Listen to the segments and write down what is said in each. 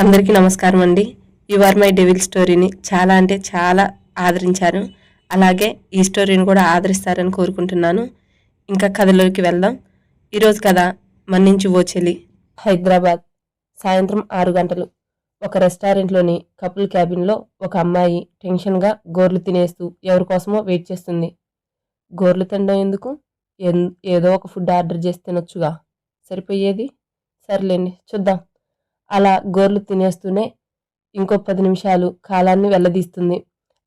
అందరికీ నమస్కారం అండి. యు ఆర్ మై డెవిల్ స్టోరీని చాలా అంటే చాలా ఆదరించారు. అలాగే ఈ స్టోరీని కూడా ఆదరిస్తారని కోరుకుంటున్నాను. ఇంకా కథలోకి వెళ్దాం. ఈరోజు కథ మన్నించు ఓ చెలి. హైదరాబాద్ సాయంత్రం 6 గంటలు. ఒక రెస్టారెంట్లోని కపుల్ క్యాబిన్లో ఒక అమ్మాయి టెన్షన్గా గోర్లు తినేస్తూ ఎవరి కోసమో వెయిట్ చేస్తుంది. గోర్లు తినడం ఎందుకు? ఏదో ఒక ఫుడ్ ఆర్డర్ చేసి తినొచ్చుగా, సరిపోయేది. సర్లేండి, చూద్దాం. అలా గోర్లు తినేస్తూనే ఇంకో 10 నిమిషాలు కాలాన్ని వెళ్లదీస్తుంది.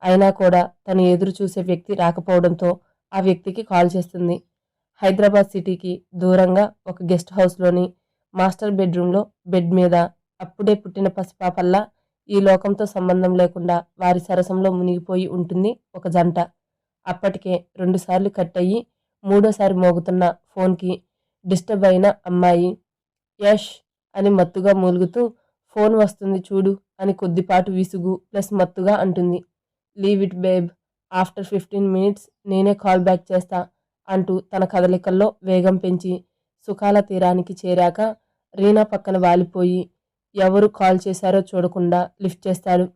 అయినా కూడా తను ఎదురు చూసే వ్యక్తి రాకపోవడంతో ఆ వ్యక్తికి కాల్ చేస్తుంది. హైదరాబాద్ సిటీకి దూరంగా ఒక గెస్ట్ హౌస్లోని మాస్టర్ బెడ్రూమ్లో బెడ్ మీద అప్పుడే పుట్టిన పసిపాపల్లా ఈ లోకంతో సంబంధం లేకుండా వారి సరసంలో మునిగిపోయి ఉంటుంది ఒక జంట. అప్పటికే 2 సార్లు కట్ అయ్యి మూడోసారి మోగుతున్న ఫోన్కి డిస్టర్బ్ అయిన అమ్మాయి యష్ అని మత్తుగా మూలుగుతూ ఫోన్ వస్తుంది చూడు అని కొద్దిపాటు విసుగు ప్లస్ మత్తుగా అంటుంది. Leave it babe, after 15 minutes నేనే కాల్ బ్యాక్ చేస్తా అంటూ తన కదలికల్లో వేగం పెంచి సుఖాల తీరానికి చేరాక రీనా పక్కన వాలిపోయి ఎవరు కాల్ చేశారో చూడకుండా లిఫ్ట్ చేస్తాడు.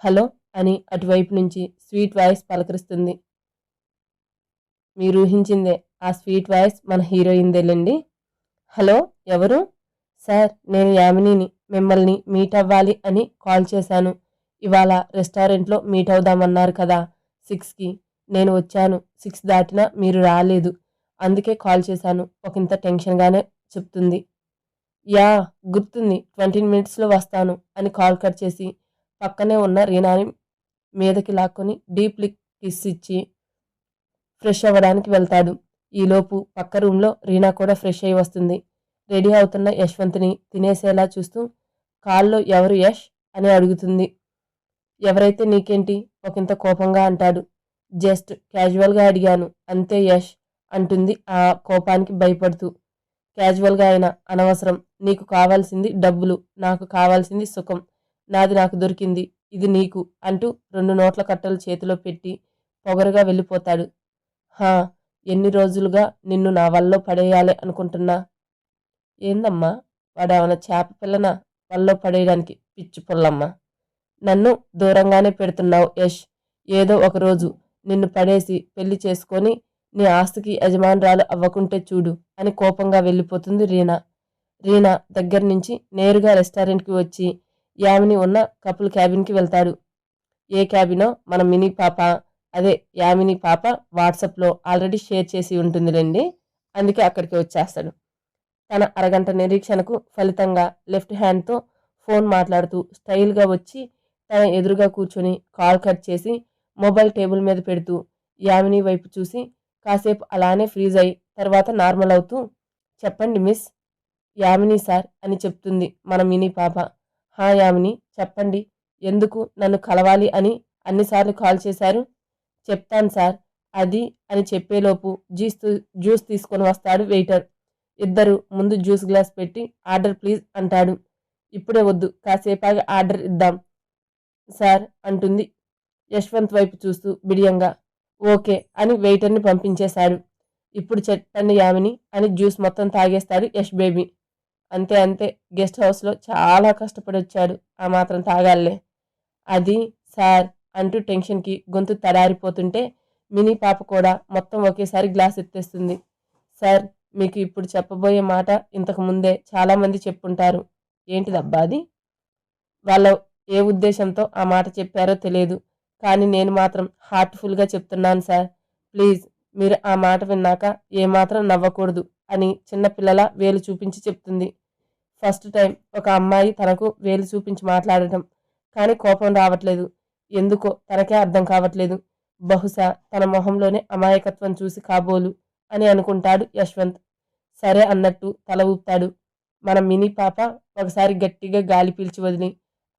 హలో అని అటువైపు నుంచి స్వీట్ వాయిస్ పలకరిస్తుంది. మీరు ఊహించిందే, ఆ స్వీట్ వాయిస్ మన హీరోయిన్దేలేండి. హలో, ఎవరు? సార్, నేను యామినిని, మిమ్మల్ని మీట్ అవ్వాలి అని కాల్ చేశాను. ఇవాళ రెస్టారెంట్లో మీట్ అవుదామన్నారు కదా 6కి. నేను వచ్చాను, 6 దాటినా మీరు రాలేదు. అందుకే కాల్ చేశాను ఒకంత టెన్షన్గానే చెప్తుంది. యా, గుర్తుంది, 20 మినిట్స్లో వస్తాను అని కాల్ కట్ చేసి పక్కనే ఉన్న రీనాని మీదకి లాక్కొని డీప్ కిస్ ఇచ్చి ఫ్రెష్ అవ్వడానికి వెళ్తాడు. ఈలోపు పక్క రూమ్లో రీనా కూడా ఫ్రెష్ అయి వస్తుంది. రెడీ అవుతున్న యశ్వంత్ని తినేసేలా చూస్తూ కాల్లో ఎవరు యష్ అని అడుగుతుంది. ఎవరైతే నీకేంటి, ఒకంత కోపంగా అంటాడు. జస్ట్ క్యాజువల్గా అడిగాను అంతే యష్ అంటుంది ఆ కోపానికి భయపడుతూ. క్యాజువల్గా అయినా అనవసరం, నీకు కావాల్సింది డబ్బులు, నాకు కావాల్సింది సుఖం. నాది నాకు దొరికింది, ఇది నీకు అంటూ 2 నోట్ల కట్టలు చేతిలో పెట్టి పొగరుగా వెళ్ళిపోతాడు. హా, ఎన్ని రోజులుగా నిన్ను నా వల్లో పడేయాలి అనుకుంటున్నా. ఏందమ్మా, వాడేమన్నా చేప పిల్లనా వల్లో పడేయడానికి? పిచ్చి పుల్లమ్మ, నన్ను దూరంగానే పెడుతున్నావు యష్. ఏదో ఒకరోజు నిన్ను పడేసి పెళ్లి చేసుకొని నీ ఆస్తికి యజమానురాలు అవ్వకుంటే చూడు అని కోపంగా వెళ్ళిపోతుంది రీనా. రీనా దగ్గర నుంచి నేరుగా రెస్టారెంట్కి వచ్చి యామిని ఉన్న కపుల్ క్యాబిన్కి వెళ్తాడు. ఏ క్యాబినో మన మినీ పాప, అదే యామిని పాప వాట్సాప్లో ఆల్రెడీ షేర్ చేసి ఉంటుందిలేండి, అందుకే అక్కడికి వచ్చేస్తాడు. తన అరగంట నిరీక్షణకు ఫలితంగా లెఫ్ట్ హ్యాండ్తో ఫోన్ మాట్లాడుతూ స్టైల్గా వచ్చి తన ఎదురుగా కూర్చొని కాల్ కట్ చేసి మొబైల్ టేబుల్ మీద పెడుతూ యామిని వైపు చూసి కాసేపు అలానే ఫ్రీజ్ అయి తర్వాత నార్మల్ అవుతూ, చెప్పండి మిస్. యామిని సార్ అని చెప్తుంది మన మినీ పాప. హా యామిని, చెప్పండి, ఎందుకు నన్ను కలవాలి అని అన్నిసార్లు కాల్ చేశారు? చెప్తాను సార్, అది అని చెప్పేలోపు జ్యూస్ తీసుకొని వస్తాడు వెయిటర్. ఇద్దరు ముందు జ్యూస్ గ్లాస్ పెట్టి ఆర్డర్ ప్లీజ్ అంటాడు. ఇప్పుడే వద్దు, కాసేపాగా ఆర్డర్ ఇద్దాం సార్ అంటుంది యశ్వంత్ వైపు చూస్తూ బిడియంగా. ఓకే అని వెయిటర్ని పంపించేశాడు. ఇప్పుడు చెప్పండి యామిని అని జ్యూస్ మొత్తం తాగేస్తాడు యష్ బేబీ. అంతే అంతే, గెస్ట్ హౌస్లో చాలా కష్టపడి వచ్చాడు, ఆ మాత్రం తాగాలే. అది సార్ అంటూ టెన్షన్కి గొంతు తడారిపోతుంటే మినీ పాప కూడా మొత్తం ఒకేసారి గ్లాస్ ఎత్తేస్తుంది. సార్, మీకు ఇప్పుడు చెప్పబోయే మాట ఇంతకు ముందే చాలామంది చెప్పుంటారు. ఏంటిదబ్బా అది? వాళ్ళ ఏ ఉద్దేశంతో ఆ మాట చెప్పారో తెలియదు, కానీ నేను మాత్రం హార్ట్ఫుల్గా చెప్తున్నాను సార్. ప్లీజ్, మీరు ఆ మాట విన్నాక ఏమాత్రం నవ్వకూడదు అని చిన్నపిల్లల వేలు చూపించి చెప్తుంది. ఫస్ట్ టైం ఒక అమ్మాయి తనకు వేలు చూపించి మాట్లాడటం, కానీ కోపం రావట్లేదు. ఎందుకో తనకే అర్థం కావట్లేదు. బహుశా తన మొహంలోనే అమాయకత్వం చూసి కాబోలు అని అనుకుంటాడు యశ్వంత్. సరే అన్నట్టు తల ఊపుతాడు. మన మినీ పాప ఒకసారి గట్టిగా గాలి పీల్చి వదిలి,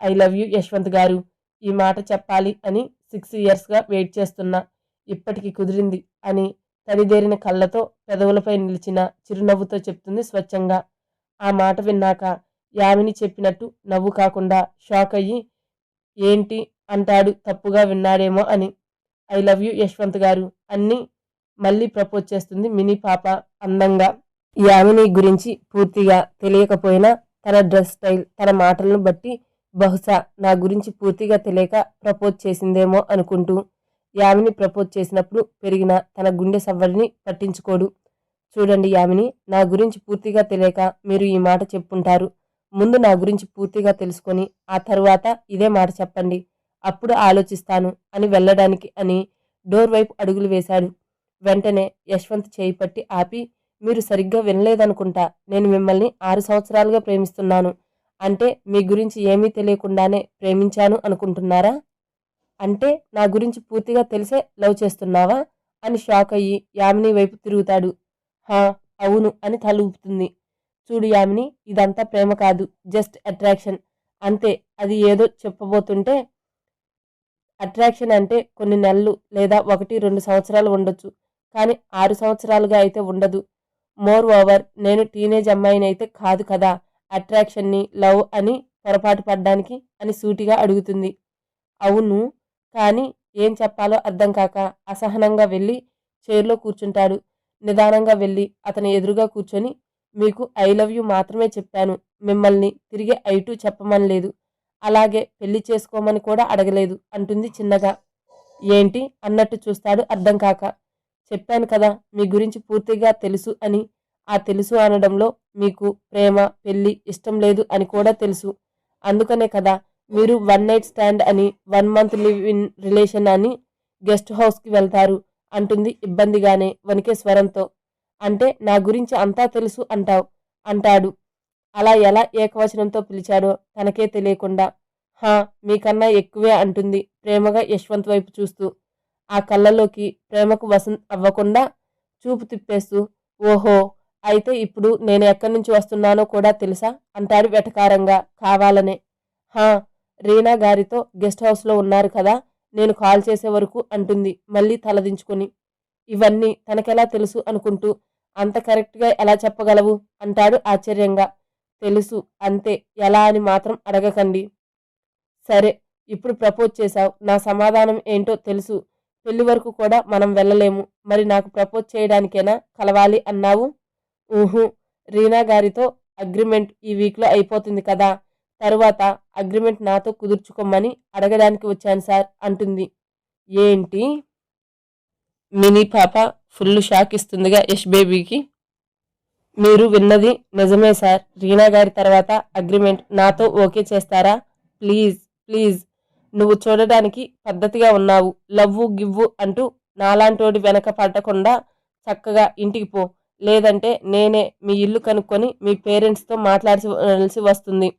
ఐ లవ్ యూ యశ్వంత్ గారు, ఈ మాట చెప్పాలి అని 6 ఇయర్స్గా వెయిట్ చేస్తున్నా, ఇప్పటికి కుదిరింది అని తడిదేరిన కళ్ళతో పెదవులపై నిలిచిన చిరునవ్వుతో చెప్తుంది స్వచ్ఛంగా. ఆ మాట విన్నాక యామిని చెప్పినట్టు నవ్వు కాకుండా షాక్ అయ్యి ఏంటి అంటాడు తప్పుగా విన్నాడేమో అని. ఐ లవ్ యూ యశ్వంత్ గారు అన్ని మళ్ళీ ప్రపోజ్ చేస్తుంది మినీ పాప అందంగా. యామిని గురించి పూర్తిగా తెలియకపోయినా తన డ్రెస్ స్టైల్, తన మాటలను బట్టి బహుశా నా గురించి పూర్తిగా తెలియక ప్రపోజ్ చేసిందేమో అనుకుంటూ యామిని ప్రపోజ్ చేసినప్పుడు పెరిగిన తన గుండె సవ్వడిని పట్టించుకోడు. చూడండి యామిని, నా గురించి పూర్తిగా తెలియక మీరు ఈ మాట చెప్పుంటారు. ముందు నా గురించి పూర్తిగా తెలుసుకొని ఆ తరువాత ఇదే మాట చెప్పండి, అప్పుడు ఆలోచిస్తాను అని వెళ్ళడానికి అని డోర్ వైపు అడుగులు వేశాడు. వెంటనే యశ్వంత్ చేయి పట్టి ఆపి, మీరు సరిగ్గా వినలేదనుకుంటా. నేను మిమ్మల్ని 6 సంవత్సరాలుగా ప్రేమిస్తున్నాను. అంటే మీ గురించి ఏమీ తెలియకుండానే ప్రేమించాను అనుకుంటున్నారా? అంటే నా గురించి పూర్తిగా తెలిసే లవ్ చేస్తున్నావా అని షాక్ అయ్యి యామిని వైపు తిరుగుతాడు. హా, అవును అని తల ఊపుతుంది. చూడు యామిని, ఇదంతా ప్రేమ కాదు, జస్ట్ అట్రాక్షన్ అంతే. అది ఏదో చెప్పబోతుంటే, అట్రాక్షన్ అంటే కొన్ని నెలలు లేదా 1-2 సంవత్సరాలు ఉండొచ్చు, కానీ 6 సంవత్సరాలుగా అయితే ఉండదు. మోర్ ఓవర్ నేను టీనేజ్ అమ్మాయినైతే కాదు కదా అట్రాక్షన్ని లవ్ అని పొరపాటు పడ్డానికి అని సూటిగా అడుగుతుంది. అవును, కానీ ఏం చెప్పాలో అర్థం కాక అసహనంగా వెళ్ళి చైర్లో కూర్చుంటాడు. నిదానంగా వెళ్ళి అతని ఎదురుగా కూర్చొని, మీకు ఐ లవ్ యూ మాత్రమే చెప్పాను, మిమ్మల్ని తిరిగి ఐ టూ చెప్పమనలేదు, అలాగే పెళ్లి చేసుకోమని కూడా అడగలేదు అంటుంది చిన్నగా. ఏంటి అన్నట్టు చూస్తాడు అర్థం కాక. చెప్పాను కదా మీ గురించి పూర్తిగా తెలుసు అని. ఆ తెలుసు అనడంలో మీకు ప్రేమ పెళ్లి ఇష్టం లేదు అని కూడా తెలుసు. అందుకనే కదా మీరు 1 నైట్ స్టాండ్ అని 1 మంత్ లివ్ ఇన్ రిలేషన్ అని గెస్ట్ హౌస్కి వెళ్తారు అంటుంది ఇబ్బందిగానే వణికే స్వరంతో. అంటే నా గురించి అంతా తెలుసు అంటాడు. అలా ఎలా ఏకవచనంతో పిలిచాడో తనకే తెలియకుండా. హా, మీకన్నా ఎక్కువే అంటుంది ప్రేమగా యశ్వంత్ వైపు చూస్తూ. ఆ కళ్ళలోకి ప్రేమకు వసం అవ్వకుండా చూపు తిప్పేస్తూ. ఓహో, అయితే ఇప్పుడు నేను ఎక్కడి నుంచి వస్తున్నానో కూడా తెలుసా అంటాడు వెటకారంగా కావాలనే. హా, రీనా గారితో గెస్ట్ హౌస్లో ఉన్నారు కదా, నేను కాల్ చేసే వరకు అంటుంది మళ్ళీ తలదించుకొని. ఇవన్నీ తనకెలా తెలుసు అనుకుంటూ. అంత కరెక్ట్గా ఎలా చెప్పగలవు అంటాడు ఆశ్చర్యంగా. తెలుసు అంతే, ఎలా అని మాత్రం అడగకండి. సరే, ఇప్పుడు ప్రపోజ్ చేశావు, నా సమాధానం ఏంటో తెలుసు. పెళ్లి వరకు కూడా మనం వెళ్ళలేము. మరి నాకు ప్రపోజ్ చేయడానికేనా కలవాలి అన్నావు? ఊహు, రీనా గారితో అగ్రిమెంట్ ఈ వీక్లో అయిపోతుంది కదా, తరువాత అగ్రిమెంట్ నాతో కుదుర్చుకోమని అడగడానికి వచ్చాను సార్ అంటుంది. ఏంటి? మినీ పాప ఫుల్ షాక్ ఇస్తుందిగా యష్ బేబీకి. మీరు విన్నది నిజమే సార్, రీనా గారి తర్వాత అగ్రిమెంట్ నాతో ఓకే చేస్తారా? ప్లీజ్ ప్లీజ్, నువ్వు చూడడానికి పద్ధతిగా ఉన్నావు, లవ్వు గివ్వు అంటూ నాలాంటోడి వెనక పడకుండా చక్కగా ఇంటికి పో, లేదంటే నేనే మీ ఇల్లు కనుక్కొని మీ పేరెంట్స్తో మాట్లాడాల్సి వస్తుంది.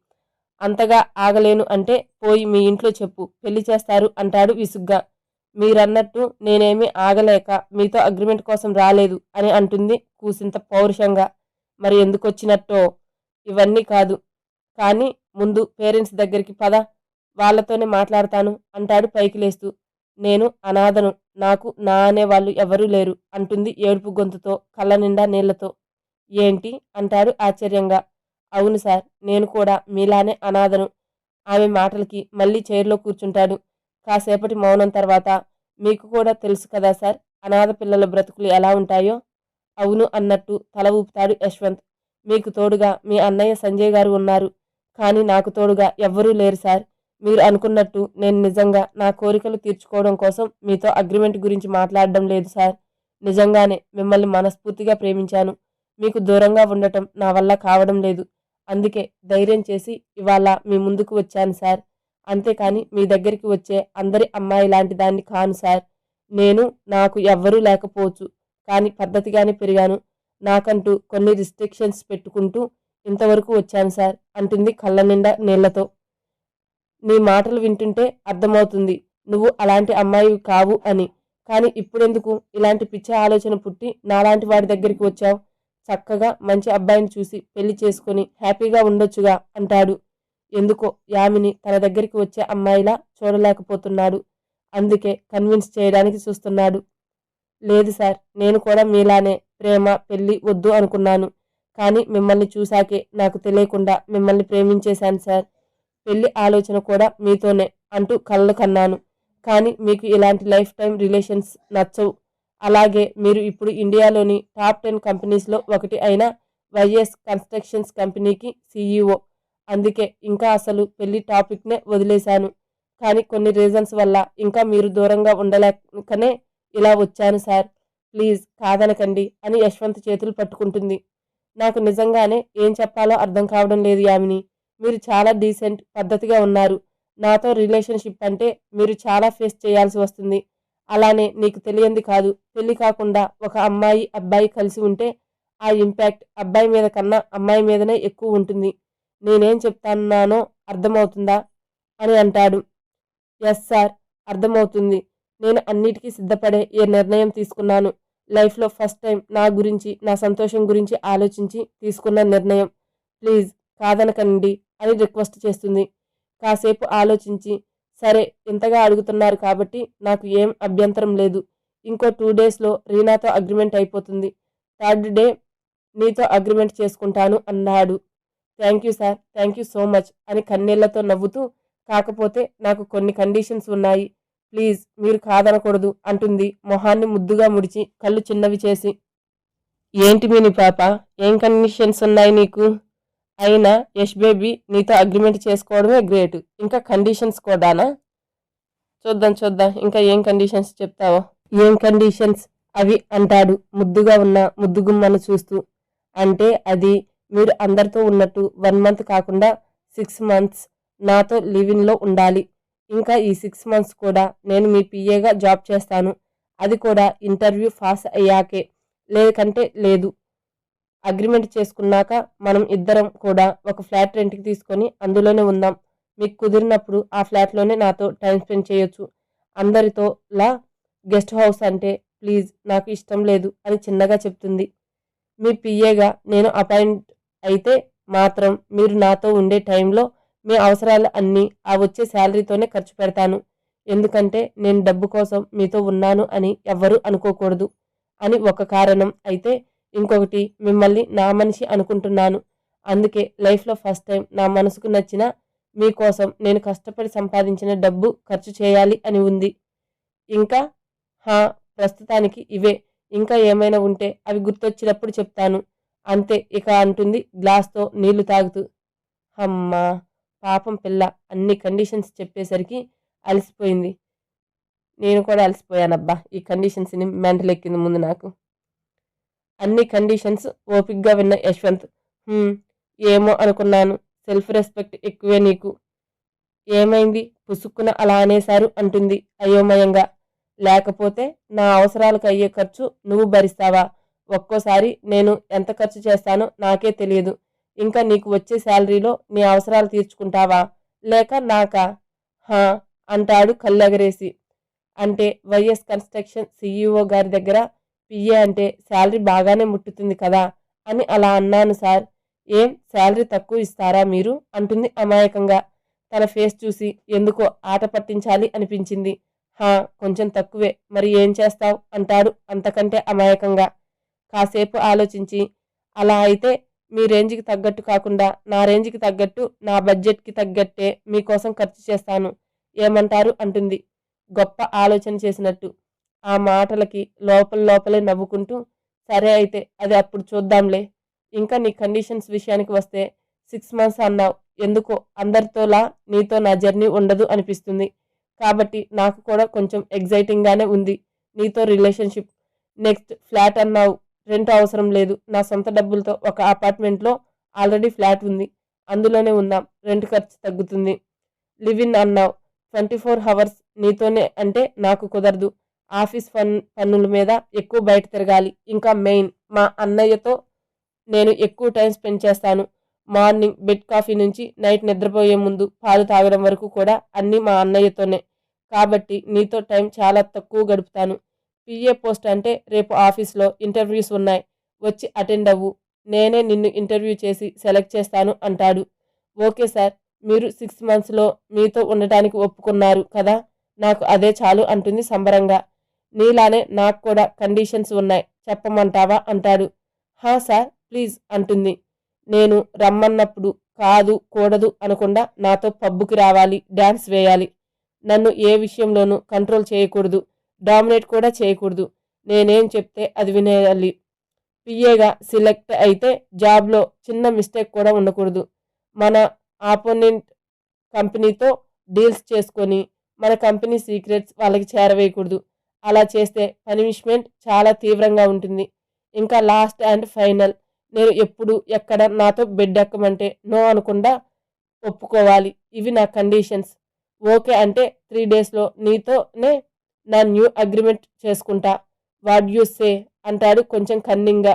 అంతగా ఆగలేను అంటే పోయి మీ ఇంట్లో చెప్పు, పెళ్లి చేస్తారు అంటాడు విసుగ్గా. మీరన్నట్టు నేనేమీ ఆగలేక మీతో అగ్రిమెంట్ కోసం రాలేదు అని అంటుంది కూసింత పౌరుషంగా. మరి ఎందుకొచ్చినట్టో? ఇవన్నీ కాదు, కానీ ముందు పేరెంట్స్ దగ్గరికి పద, వాళ్లతోనే మాట్లాడతాను అంటాడు పైకి లేస్తూ. నేను అనాథను, నాకు నా అనేవాళ్ళు ఎవరూ లేరు అంటుంది ఏడుపు గొంతుతో కళ్ళ నిండా నీళ్లతో. ఏంటి అంటాడు ఆశ్చర్యంగా. అవును సార్, నేను కూడా మీలానే అనాథను. ఆమె మాటలకి మళ్ళీ చైర్లో కూర్చుంటాడు. కాసేపటి మౌనం తర్వాత, మీకు కూడా తెలుసు కదా సార్ అనాథ పిల్లల బ్రతుకులు ఎలా ఉంటాయో. అవును అన్నట్టు తల ఊపుతాడు యశ్వంత్. మీకు తోడుగా మీ అన్నయ్య సంజయ్ గారు ఉన్నారు, కానీ నాకు తోడుగా ఎవ్వరూ లేరు సార్. మీరు అనుకున్నట్టు నేను నిజంగా నా కోరికలు తీర్చుకోవడం కోసం మీతో అగ్రిమెంట్ గురించి మాట్లాడడం లేదు సార్. నిజంగానే మిమ్మల్ని మనస్ఫూర్తిగా ప్రేమించాను. మీకు దూరంగా ఉండటం నా వల్ల కావడం లేదు. అందుకే ధైర్యం చేసి ఇవాళ మీ ముందుకు వచ్చాను సార్. అంతేకాని మీ దగ్గరికి వచ్చే అందరి అమ్మాయి లాంటి దాన్ని కాను సార్. నేను నాకు ఎవ్వరూ లేకపోవచ్చు, కానీ పద్ధతిగానే పెరిగాను. నాకంటూ కొన్ని రిస్ట్రిక్షన్స్ పెట్టుకుంటూ ఇంతవరకు వచ్చాను సార్ అంటుంది కళ్ళ నిండా నీళ్లతో. నీ మాటలు వింటుంటే అర్థమవుతుంది నువ్వు అలాంటి అమ్మాయివి కావు అని. కానీ ఇప్పుడెందుకు ఇలాంటి పిచ్చి ఆలోచన పుట్టి నాలాంటి వాడి దగ్గరికి వచ్చావు? చక్కగా మంచి అబ్బాయిని చూసి పెళ్లి చేసుకుని హ్యాపీగా ఉండొచ్చుగా అంటాడు. ఎందుకో యామిని తన దగ్గరికి వచ్చే అమ్మాయిలా చూడలేకపోతున్నాడు. అందుకే కన్విన్స్ చేయడానికి చూస్తున్నాడు. లేదు సార్, నేను కూడా మీలానే ప్రేమ పెళ్లి వద్దు అనుకున్నాను. కానీ మిమ్మల్ని చూశాకే నాకు తెలియకుండా మిమ్మల్ని ప్రేమించేశాను సార్. పెళ్లి ఆలోచన కూడా మీతోనే అంటూ కళ్ళు కన్నాను. కానీ మీకు ఇలాంటి లైఫ్ టైం రిలేషన్స్ నచ్చవు. అలాగే మీరు ఇప్పుడు ఇండియాలోని టాప్ 10 కంపెనీస్లో ఒకటి అయిన వైఎస్ కన్స్ట్రక్షన్స్ కంపెనీకి CEO. అందుకే ఇంకా అసలు పెళ్లి టాపిక్నే వదిలేశాను. కానీ కొన్ని రీజన్స్ వల్ల ఇంకా మీరు దూరంగా ఉండలేకనే ఇలా వచ్చాను సార్. ప్లీజ్ కాదనకండి అని యశ్వంత్ చేతులు పట్టుకుంటుంది. నాకు నిజంగానే ఏం చెప్పాలో అర్థం కావడం లేదు యామిని. మీరు చాలా డీసెంట్, పద్ధతిగా ఉన్నారు. నాతో రిలేషన్షిప్ అంటే మీరు చాలా ఫేస్ చేయాల్సి వస్తుంది. అలానే నీకు తెలియంది కాదు. పెళ్లి కాకుండా ఒక అమ్మాయి అబ్బాయి కలిసి ఉంటే ఆ ఇంపాక్ట్ అబ్బాయి మీద కన్నా అమ్మాయి మీదనే ఎక్కువ ఉంటుంది. నేనేం చెప్తాన్నానో అర్థమవుతుందా అని అంటాడు. ఎస్ సార్, అర్థమవుతుంది. నేను అన్నిటికీ సిద్ధపడే ఏ నిర్ణయం తీసుకున్నాను. లైఫ్లో ఫస్ట్ టైం నా గురించి, నా సంతోషం గురించి ఆలోచించి తీసుకున్న నిర్ణయం. ప్లీజ్ కాదనకండి అని రిక్వెస్ట్ చేస్తుంది. కాసేపు ఆలోచించి, సరే ఇంతగా అడుగుతున్నారు కాబట్టి నాకు ఏం అభ్యంతరం లేదు. ఇంకో 2 డేస్లో రీనాతో అగ్రిమెంట్ అయిపోతుంది. థర్డ్ డే నీతో అగ్రిమెంట్ చేసుకుంటాను అన్నాడు. Thank you sir, thank you so much అని కన్నీళ్లతో నవ్వుతూ, కాకపోతే నాకు కొన్ని కండిషన్స్ ఉన్నాయి. ప్లీజ్ మీరు కాదనకూడదు అంటుంది మొహాన్ని ముద్దుగా ముడిచి కళ్ళు చిన్నవి చేసి. ఏంటి మీని పాప, ఏం కండిషన్స్ ఉన్నాయి నీకు? అయినా యష్ బేబీ నీతో అగ్రిమెంట్ చేసుకోవడమే గ్రేట్, ఇంకా కండిషన్స్ కూడానా? చూద్దాం చూద్దాం ఇంకా ఏం కండిషన్స్ చెప్తావో. ఏం కండిషన్స్ అవి అంటాడు ముద్దుగా ఉన్న ముద్దుగుమ్మను చూస్తూ. అంటే అది మీరు అందరితో ఉన్నట్టు 1 మంత్ కాకుండా 6 మంత్స్ నాతో లివిన్లో ఉండాలి. ఇంకా ఈ 6 మంత్స్ కూడా నేను మీ పిఏగా జాబ్ చేస్తాను. అది కూడా ఇంటర్వ్యూ పాస్ అయ్యాకే, లేకంటే లేదు. అగ్రిమెంట్ చేసుకున్నాక మనం ఇద్దరం కూడా ఒక ఫ్లాట్ రెంట్కి తీసుకొని అందులోనే ఉందాం. మీకు కుదిరినప్పుడు ఆ ఫ్లాట్లోనే నాతో టైం స్పెండ్ చేయొచ్చు. అందరితోలా గెస్ట్ హౌస్ అంటే ప్లీజ్ నాకు ఇష్టం లేదు అని చిన్నగా చెప్తుంది. మీ పిఏగా నేను అపాయింట్ అయితే మాత్రం మీరు నాతో ఉండే టైంలో మీ అవసరాలు అన్నీ ఆ వచ్చే శాలరీతోనే ఖర్చు పెడతాను. ఎందుకంటే నేను డబ్బు కోసం మీతో ఉన్నాను అని ఎవ్వరూ అనుకోకూడదు అని ఒక కారణం అయితే, ఇంకొకటి మిమ్మల్ని నా మనిషి అనుకుంటున్నాను. అందుకే లైఫ్లో ఫస్ట్ టైం నా మనసుకు నచ్చిన మీకోసం నేను కష్టపడి సంపాదించిన డబ్బు ఖర్చు చేయాలి అని ఉంది. ఇంకా హా, ప్రస్తుతానికి ఇవే. ఇంకా ఏమైనా ఉంటే అవి గుర్తొచ్చినప్పుడు చెప్తాను అంతే ఇక అంటుంది గ్లాస్తో నీళ్లు తాగుతూ. అమ్మా, పాపం పిల్ల అన్ని కండిషన్స్ చెప్పేసరికి అలసిపోయింది. నేను కూడా అలసిపోయానబ్బా, ఈ కండిషన్స్ని మెంటల్ ఎక్కింది ముందు నాకు. అన్ని కండిషన్స్ ఓపిక్గా విన్న యశ్వంత్, ఏమో అనుకున్నాను, సెల్ఫ్ రెస్పెక్ట్ ఎక్కువే నీకు. ఏమైంది పుసుక్కున అలా అనేశారు అంటుంది అయోమయంగా. లేకపోతే నా అవసరాలకు అయ్యే ఖర్చు నువ్వు భరిస్తావా? ఒక్కోసారి నేను ఎంత ఖర్చు చేస్తానో నాకే తెలియదు. ఇంకా నీకు వచ్చే శాలరీలో నీ అవసరాలు తీర్చుకుంటావా లేక నాకా? హా అంటాడు కళ్ళెగరేసి. అంటే వైఎస్ కన్స్ట్రక్షన్ సీఈఓ గారి దగ్గర పిఏ అంటే శాలరీ బాగానే ముట్టుతుంది కదా అని అలా అన్నాను సార్. ఏం శాలరీ తక్కువ ఇస్తారా మీరు అంటుంది అమాయకంగా. తన ఫేస్ చూసి ఎందుకో ఆట పట్టించాలి అనిపించింది. హా, కొంచెం తక్కువే, మరి ఏం చేస్తావ్ అంటాడు అంతకంటే అమాయకంగా. కాసేపు ఆలోచించి, అలా అయితే మీ రేంజ్కి తగ్గట్టు కాకుండా నా రేంజ్కి తగ్గట్టు, నా బడ్జెట్కి తగ్గట్టే మీకోసం ఖర్చు చేస్తాను, ఏమంటారు అంటుంది గొప్ప ఆలోచన చేసినట్టు. ఆ మాటలకి లోపలే నవ్వుకుంటూ, సరే అయితే అది అప్పుడు చూద్దాంలే. ఇంకా నీ కండిషన్స్ విషయానికి వస్తే 6 మంత్స్ అన్నావు. ఎందుకో అందరితోలా నీతో నా జర్నీ ఉండదు అనిపిస్తుంది. కాబట్టి నాకు కూడా కొంచెం ఎగ్జైటింగ్గానే ఉంది నీతో రిలేషన్షిప్. నెక్స్ట్ ఫ్లాట్ అన్నావు, రెంట్ అవసరం లేదు. నా సొంత డబ్బులతో ఒక అపార్ట్మెంట్లో ఆల్రెడీ ఫ్లాట్ ఉంది, అందులోనే ఉందాం, రెంట్ ఖర్చు తగ్గుతుంది. లివ్ ఇన్ అన్నావు, 24 hours నీతోనే అంటే నాకు కుదరదు. ఆఫీస్ పన్నుల మీద ఎక్కువ బయట తిరగాలి. ఇంకా మెయిన్ మా అన్నయ్యతో నేను ఎక్కువ టైం స్పెండ్ చేస్తాను. మార్నింగ్ బెడ్ కాఫీ నుంచి నైట్ నిద్రపోయే ముందు పాలు తాగడం వరకు కూడా అన్నీ మా అన్నయ్యతోనే. కాబట్టి నీతో టైం చాలా తక్కువ గడుపుతాను. పిఏ పోస్ట్ అంటే రేపు ఆఫీస్లో ఇంటర్వ్యూస్ ఉన్నాయి, వచ్చి అటెండ్ అవ్వు. నేనే నిన్ను ఇంటర్వ్యూ చేసి సెలెక్ట్ చేస్తాను అంటాడు. ఓకే సార్, మీరు 6 మంత్స్లో మీతో ఉండటానికి ఒప్పుకున్నారు కదా, నాకు అదే చాలు అంటుంది సంబరంగా. నీలానే నాకు కూడా కండిషన్స్ ఉన్నాయి, చెప్పమంటావా అంటాడు. హా సార్ ప్లీజ్ అంటుంది. నేను రమ్మన్నప్పుడు కాదు కూడదు అనకుండా నాతో పబ్బుకి రావాలి, డ్యాన్స్ వేయాలి. నన్ను ఏ విషయంలోనూ కంట్రోల్ చేయకూడదు, డామినేట్ కూడా చేయకూడదు. నేనేం చెప్తే అది వినేయాలి. పిఏగా సెలెక్ట్ అయితే జాబ్లో చిన్న మిస్టేక్ కూడా ఉండకూడదు. మన ఆపోనెంట్ కంపెనీతో డీల్స్ చేసుకొని మన కంపెనీ సీక్రెట్స్ వాళ్ళకి చేరవేయకూడదు. అలా చేస్తే పనిష్మెంట్ చాలా తీవ్రంగా ఉంటుంది. ఇంకా లాస్ట్ అండ్ ఫైనల్, నేను ఎప్పుడు ఎక్కడ నాతో బెడ్ ఎక్కమంటే నో అనకుండా ఒప్పుకోవాలి. ఇవి నా కండిషన్స్. ఓకే అంటే 3 డేస్లో నీతోనే నా న్యూ అగ్రిమెంట్ చేసుకుంటా. వాట్ యూ సే అంటాడు కొంచెం కన్నింగ్గా.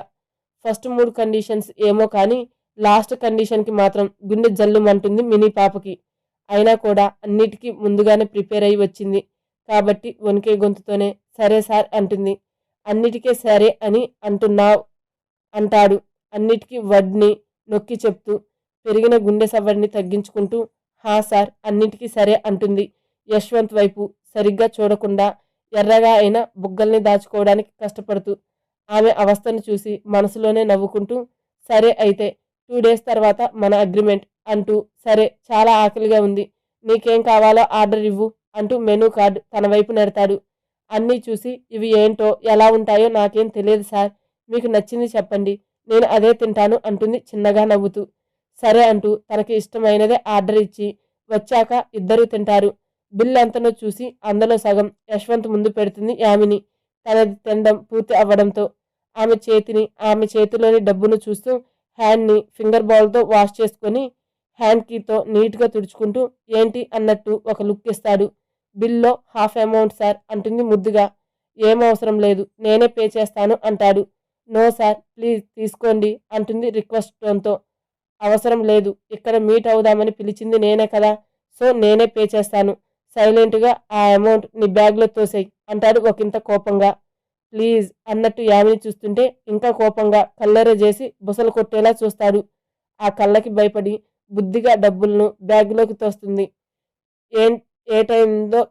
ఫస్ట్ 3 కండిషన్స్ ఏమో కానీ లాస్ట్ కండిషన్కి మాత్రం గుండె జల్లుమంటుంది మినీ పాపకి. అయినా కూడా అన్నిటికీ ముందుగానే ప్రిపేర్ అయి వచ్చింది కాబట్టి వణికే గొంతుతోనే సరే సార్ అంటుంది. అన్నిటికీ సరే అని అంటున్నావు అంటాడు అన్నిటికీ వడ్ని నొక్కి చెప్తూ. పెరిగిన గుండె సవ్వడిని తగ్గించుకుంటూ హా సార్ అన్నిటికీ సరే అంటుంది. యశ్వంత్ వైపు సరిగ్గా చూడకుండా ఎర్రగా అయిన బుగ్గల్ని దాచుకోవడానికి కష్టపడుతూ. ఆమె అవస్థను చూసి మనసులోనే నవ్వుకుంటూ సరే అయితే 2 డేస్ తర్వాత మన అగ్రిమెంట్ అంటూ. సరే చాలా ఆకలిగా ఉంది, నీకేం కావాలో ఆర్డర్ ఇవ్వు అంటూ మెనూ కార్డు తన వైపు నెడతాడు. అన్నీ చూసి ఇవి ఏంటో ఎలా ఉంటాయో నాకేం తెలియదు సార్, మీకు నచ్చింది చెప్పండి, నేను అదే తింటాను అంటుంది చిన్నగా నవ్వుతూ. సరే అంటూ తనకి ఇష్టమైనదే ఆర్డర్ ఇచ్చి వచ్చాక ఇద్దరూ తింటారు. బిల్ ఎంతనో చూసి అందులో సగం యశ్వంత్ ముందు పెడుతుంది యామిని. తనది తినడం పూర్తి అవ్వడంతో ఆమె చేతిలోని డబ్బును చూస్తూ హ్యాండ్ని ఫింగర్ బాల్తో వాష్ చేసుకొని హ్యాండ్ కీతో నీట్గా తుడుచుకుంటూ ఏంటి అన్నట్టు ఒక లుక్ ఇస్తాడు. బిల్లో హాఫ్ అమౌంట్ సార్ అంటుంది ముద్దుగా. ఏం అవసరం లేదు, నేనే పే చేస్తాను అంటాడు. నో సార్ ప్లీజ్ తీసుకోండి అంటుంది రిక్వెస్ట్ టోన్తో. అవసరం లేదు, ఇక్కడ మీట్ అవుదామని పిలిచింది నేనే కదా, సో నేనే పే చేస్తాను. సైలెంట్గా ఆ అమౌంట్ నీ బ్యాగ్లో తోసేయి అంటాడు ఒకంత కోపంగా. ప్లీజ్ అన్నట్టు యామిని చూస్తుంటే ఇంకా కోపంగా కల్లెర చేసి బుసలు కొట్టేలా చూస్తాడు. ఆ కళ్ళకి భయపడి బుద్ధిగా డబ్బులను బ్యాగ్లోకి తోస్తుంది. ఏటైందో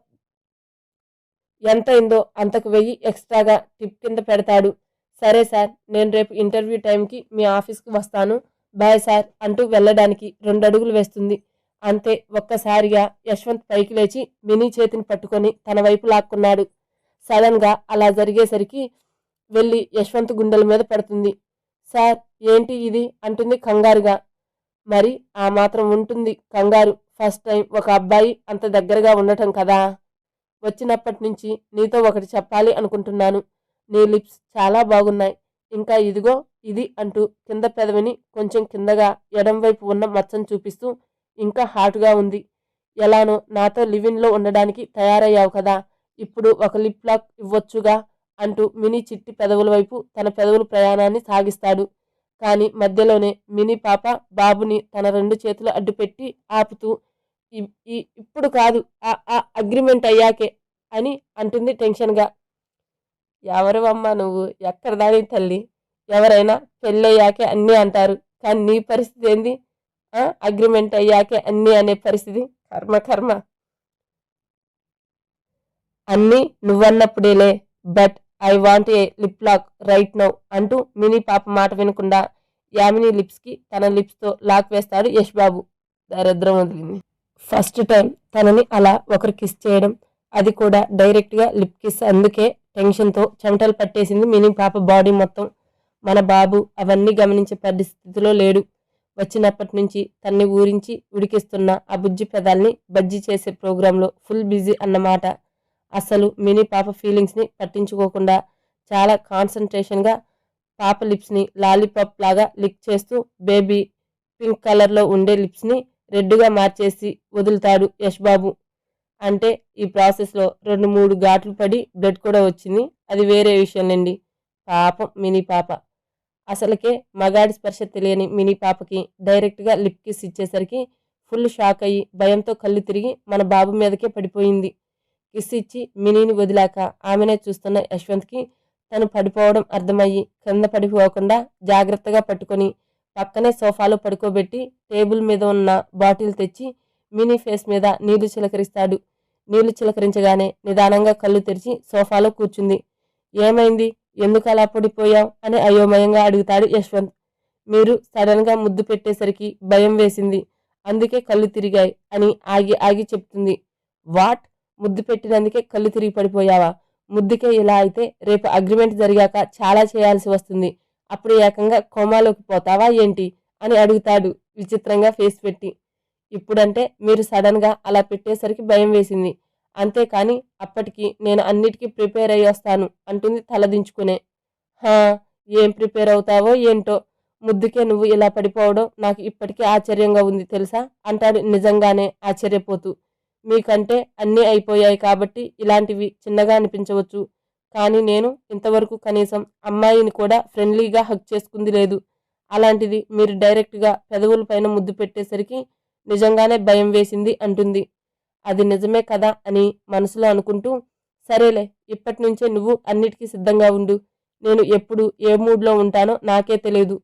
ఎంతైందో అంతకు 1000 ఎక్స్ట్రాగా టిప్ కింద పెడతాడు. సరే సార్, నేను రేపు ఇంటర్వ్యూ టైంకి మీ ఆఫీస్కి వస్తాను, బాయ్ సార్ అంటూ వెళ్ళడానికి 2 అడుగులు వేస్తుంది. అంతే ఒక్కసారిగా యశ్వంత్ పైకి లేచి మినీ చేతిని పట్టుకొని తన వైపు లాక్కున్నాడు. సడన్గా అలా జరిగేసరికి వెళ్ళి యశ్వంత్ గుండెల మీద పడుతుంది. సార్ ఏంటి ఇది అంటుంది కంగారుగా. మరి ఆ మాత్రం ఉంటుంది కంగారు, ఫస్ట్ టైం ఒక అబ్బాయి అంత దగ్గరగా ఉండటం కదా. వచ్చినప్పటి నుంచి నీతో ఒకటి చెప్పాలి అనుకుంటున్నాను. నీ లిప్స్ చాలా బాగున్నాయి. ఇంకా ఇదిగో ఇది అంటూ కింద పెదవిని కొంచెం కిందగా ఎడంవైపు ఉన్న మచ్చను చూపిస్తూ ఇంకా హాట్గా ఉంది. ఎలానో నాతో లివిన్లో ఉండడానికి తయారయ్యావు కదా, ఇప్పుడు ఒక లిప్ లాక్ ఇవ్వొచ్చుగా అంటూ మినీ చిట్టి పెదవుల వైపు తన పెదవుల ప్రయాణాన్ని సాగిస్తాడు. కానీ మధ్యలోనే మినీ పాప బాబుని తన 2 చేతులు అడ్డుపెట్టి ఆపుతూ ఇప్పుడు కాదు, ఆ అగ్రిమెంట్ అయ్యాకే అని అంటుంది టెన్షన్గా. ఎవరివమ్మా నువ్వు, ఎక్కడ దాని తల్లి, ఎవరైనా పెళ్ళయ్యాకే అన్నీ అంటారు, కానీ నీ పరిస్థితి ఏంది? అగ్రిమెంట్ అయ్యాకే అన్నీ అనే పరిస్థితి, కర్మ కర్మ. అన్నీ నువ్వన్నప్పుడేలే, but I want a lip lock right now అంటూ మినీ పాప మాట వినకుండా యామిని లిప్స్కి తన లిప్స్తో లాక్ వేస్తాడు యష్ బాబు. దరిద్రం వదిలింది. ఫస్ట్ టైం తనని అలా ఒకరు కిస్ చేయడం, అది కూడా డైరెక్ట్గా లిప్ కిస్. అందుకే టెన్షన్తో చెమటలు పట్టేసింది మినీ పాప బాడీ మొత్తం. మన బాబు అవన్నీ గమనించే పరిస్థితిలో లేడు. వచ్చినప్పటి నుంచి తన్ని ఊరించి ఉడికిస్తున్న ఆ బుజ్జి పెదాల్ని బజ్జీ చేసే ప్రోగ్రాంలో ఫుల్ బిజీ అన్నమాట. అసలు మినీ పాప ఫీలింగ్స్ని పట్టించుకోకుండా చాలా కాన్సన్ట్రేషన్గా పాప లిప్స్ని లాలీపాప్ లాగా లిక్ చేస్తూ బేబీ పింక్ కలర్లో ఉండే లిప్స్ని రెడ్గా మార్చేసి వదులుతాడు యష్ బాబు. అంటే ఈ ప్రాసెస్లో 2-3 ఘాట్లు పడి బ్లడ్ కూడా వచ్చింది, అది వేరే విషయంలేండి. పాపం మినీ పాప. అసలుకే మగాడి స్పర్శ తెలియని మినీ పాపకి డైరెక్ట్గా లిప్ కిస్ ఇచ్చేసరికి ఫుల్ షాక్ అయ్యి భయంతో కళ్ళు తిరిగి మన బాబు మీదకే పడిపోయింది. కిస్ ఇచ్చి మినీని వదిలాక ఆమెనే చూస్తున్న యశ్వంత్కి తను పడిపోవడం అర్థమయ్యి కింద పడిపోకుండా జాగ్రత్తగా పట్టుకొని పక్కనే సోఫాలో పడుకోబెట్టి టేబుల్ మీద ఉన్న బాటిల్ తెచ్చి మినీ ఫేస్ మీద నీళ్లు చిలకరిస్తాడు. నీళ్లు చిలకరించగానే నిదానంగా కళ్ళు తెరిచి సోఫాలో కూర్చుంది. ఏమైంది, ఎందుకు అలా పడిపోయావు అని అయోమయంగా అడుగుతాడు యశ్వంత్. మీరు సడన్గా ముద్దు పెట్టేసరికి భయం వేసింది, అందుకే కళ్ళు తిరిగాయి అని ఆగి ఆగి చెప్తుంది. వాట్, ముద్దు పెట్టినందుకే కళ్ళు తిరిగి పడిపోయావా? ముద్దుకే ఇలా అయితే రేపు అగ్రిమెంట్ జరిగాక చాలా చేయాల్సి వస్తుంది, అప్పుడు ఏకంగా కోమాలోకి పోతావా ఏంటి అని అడుగుతాడు విచిత్రంగా ఫేస్ పెట్టి. ఇప్పుడంటే మీరు సడన్గా అలా పెట్టేసరికి భయం వేసింది. అంతేకాని అప్పటికి నేను అన్నిటికీ ప్రిపేర్ అయ్యి వస్తాను అంటుంది తలదించుకునే. హా, ఏం ప్రిపేర్ అవుతావో ఏంటో, ముద్దుకే నువ్వు ఇలా పడిపోవడం నాకు ఇప్పటికీ ఆశ్చర్యంగా ఉంది తెలుసా అంటాడు నిజంగానే ఆశ్చర్యపోతూ. మీకంటే అన్నీ అయిపోయాయి కాబట్టి ఇలాంటివి చిన్నగా అనిపించవచ్చు. కానీ నేను ఇంతవరకు కనీసం అమ్మాయిని కూడా ఫ్రెండ్లీగా హగ్ చేసుకుంది లేదు. అలాంటిది మీరు డైరెక్ట్గా పెదవుల పైన ముద్దు పెట్టేసరికి నిజంగానే భయం వేసింది అంటుంది. అది నిజమే కదా అని మనసులో అనుకుంటూ, సరేలే, ఇప్పటి నుంచే నువ్వు అన్నిటికీ సిద్ధంగా ఉండు. నేను ఎప్పుడు ఏ మూడ్లో ఉంటానో నాకే తెలియదు.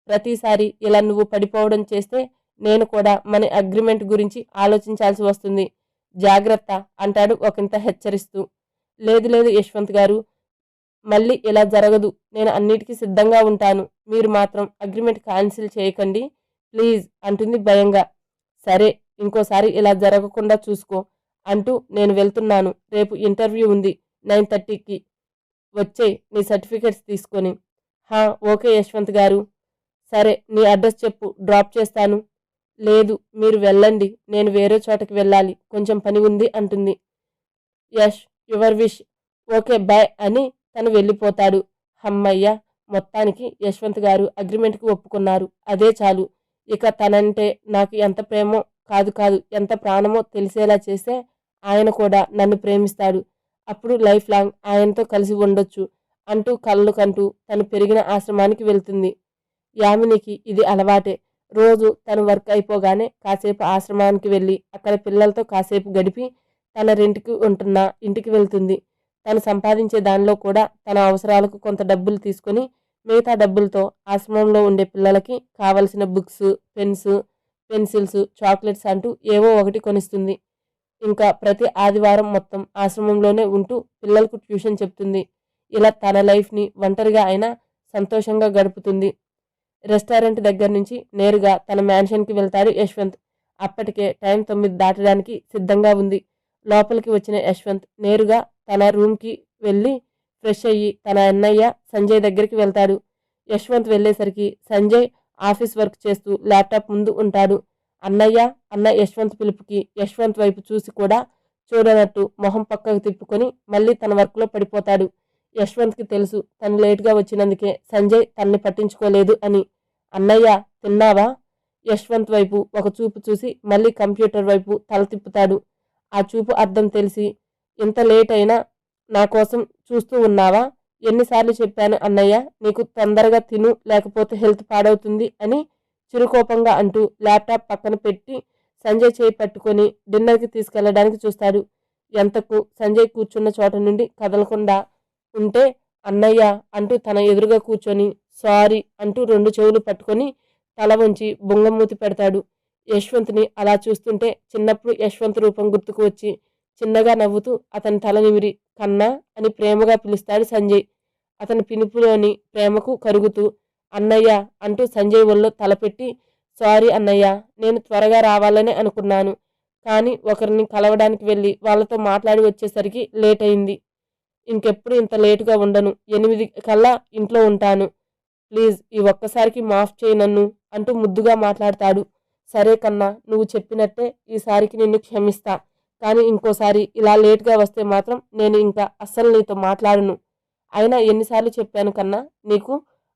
ప్రతిసారి ఇలా నువ్వు పడిపోవడం చేస్తే నేను కూడా మన అగ్రిమెంట్ గురించి ఆలోచించాల్సి వస్తుంది. జాగ్రత్త అంటాడు ఒకంత హెచ్చరిస్తూ. లేదు లేదు యశ్వంత్ గారు, మళ్ళీ ఇలా జరగదు. నేను అన్నిటికీ సిద్ధంగా ఉంటాను. మీరు మాత్రం అగ్రిమెంట్ క్యాన్సిల్ చేయకండి ప్లీజ్ అంటుంది భయంగా. సరే, ఇంకోసారి ఇలా జరగకుండా చూసుకో అంటూ నేను వెళ్తున్నాను. రేపు ఇంటర్వ్యూ ఉంది 9:30కి. వచ్చేయ్ నీ సర్టిఫికెట్స్ తీసుకొని. హా, ఓకే యశ్వంత్ గారు. సరే, నీ అడ్రస్ చెప్పు, డ్రాప్ చేస్తాను. లేదు, మీరు వెళ్ళండి, నేను వేరే చోటకి వెళ్ళాలి, కొంచెం పని ఉంది అంటుంది. Yes, your wish. Okay bye అని తను వెళ్ళిపోతాడు. హమ్మయ్య, మొత్తానికి యశ్వంత్ గారు అగ్రిమెంట్కి ఒప్పుకున్నారు. అదే చాలు. ఇక తనంటే నాకు ఎంత ప్రేమో కాదు కాదు ఎంత ప్రాణమో తెలిసేలా చేస్తే ఆయన కూడా నన్ను ప్రేమిస్తాడు. అప్పుడు లైఫ్ లాంగ్ ఆయనతో కలిసి ఉండొచ్చు అంటూ కళ్ళు కంటూ తను పెరిగిన ఆశ్రమానికి వెళ్తుంది. యామినికి ఇది అలవాటే. రోజు తను వర్క్ అయిపోగానే కాసేపు ఆశ్రమానికి వెళ్ళి అక్కడ పిల్లలతో కాసేపు గడిపి తన రెంట్కి ఉంటున్న ఇంటికి వెళ్తుంది. తను సంపాదించే దానిలో కూడా తన అవసరాలకు కొంత డబ్బులు తీసుకొని మిగతా డబ్బులతో ఆశ్రమంలో ఉండే పిల్లలకి కావలసిన బుక్స్, పెన్స్, పెన్సిల్స్, చాక్లెట్స్ అంటూ ఏవో ఒకటి కొనిస్తుంది. ఇంకా ప్రతి ఆదివారం మొత్తం ఆశ్రమంలోనే ఉంటూ పిల్లలకు ట్యూషన్ చెప్తుంది. ఇలా తన లైఫ్ని ఒంటరిగా అయినా సంతోషంగా గడుపుతుంది. రెస్టారెంట్ దగ్గర నుంచి నేరుగా తన మ్యాన్షన్కి వెళ్తాడు యశ్వంత్. అప్పటికే టైం 9 దాటడానికి సిద్ధంగా ఉంది. లోపలికి వచ్చిన యశ్వంత్ నేరుగా తన రూమ్కి వెళ్ళి ఫ్రెష్ అయ్యి తన అన్నయ్య సంజయ్ దగ్గరికి వెళ్తాడు. యశ్వంత్ వెళ్ళేసరికి సంజయ్ ఆఫీస్ వర్క్ చేస్తూ ల్యాప్టాప్ ముందు ఉంటాడు. అన్నయ్య అన్న యశ్వంత్ పిలుపుకి యశ్వంత్ వైపు చూసి కూడా చూడనట్టు మొహం పక్కకు తిప్పుకొని మళ్ళీ తన వర్క్లో పడిపోతాడు. యశ్వంత్కి తెలుసు తను లేటుగా వచ్చినందుకే సంజయ్ తనని పట్టించుకోలేదు అని. అన్నయ్య, తిన్నావా? యశ్వంత్ వైపు ఒక చూపు చూసి మళ్ళీ కంప్యూటర్ వైపు తల తిప్పుతాడు. ఆ చూపు అర్థం తెలిసి, ఇంత లేట్ అయినా నా కోసం చూస్తూ ఉన్నావా? ఎన్నిసార్లు చెప్పాను అన్నయ్య, నీకు తొందరగా తిను లేకపోతే హెల్త్ పాడవుతుంది అని చిరుకోపంగా అంటూ ల్యాప్టాప్ పక్కన పెట్టి సంజయ్ చేయి పట్టుకొని డిన్నర్కి తీసుకెళ్లడానికి చూస్తాడు. ఎంతకు సంజయ్ కూర్చున్న చోట నుండి కదలకుండా ఉంటే అన్నయ్య అంటూ తన ఎదురుగా కూర్చొని సారీ అంటూ 2 చెవులు పట్టుకొని తల వంచి బొంగమూతి పెడతాడు. యశ్వంత్ని అలా చూస్తుంటే చిన్నప్పుడు యశ్వంత్ రూపం గుర్తుకు వచ్చి చిన్నగా నవ్వుతూ అతని తల నిమిరి కన్నా అని ప్రేమగా పిలుస్తాడు సంజయ్. అతని పిలుపులోని ప్రేమకు కరుగుతూ అన్నయ్య అంటూ సంజయ్ ఒళ్ళో తలపెట్టి, సారీ అన్నయ్య, నేను త్వరగా రావాలనే అనుకున్నాను. కానీ ఒకరిని కలవడానికి వెళ్ళి వాళ్ళతో మాట్లాడి వచ్చేసరికి లేట్ అయింది. ఇంకెప్పుడు ఇంత లేటుగా ఉండను. 8 కల్లా ఇంట్లో ఉంటాను. ప్లీజ్ ఈ ఒక్కసారికి మాఫ్ చేయి నన్ను అంటూ ముద్దుగా మాట్లాడతాడు. సరే కన్నా, నువ్వు చెప్పినట్టే ఈసారికి నిన్ను క్షమిస్తా. కానీ ఇంకోసారి ఇలా లేట్గా వస్తే మాత్రం నేను ఇంకా అస్సలు నీతో మాట్లాడను. అయినా ఎన్నిసార్లు చెప్పాను కన్నా నీకు,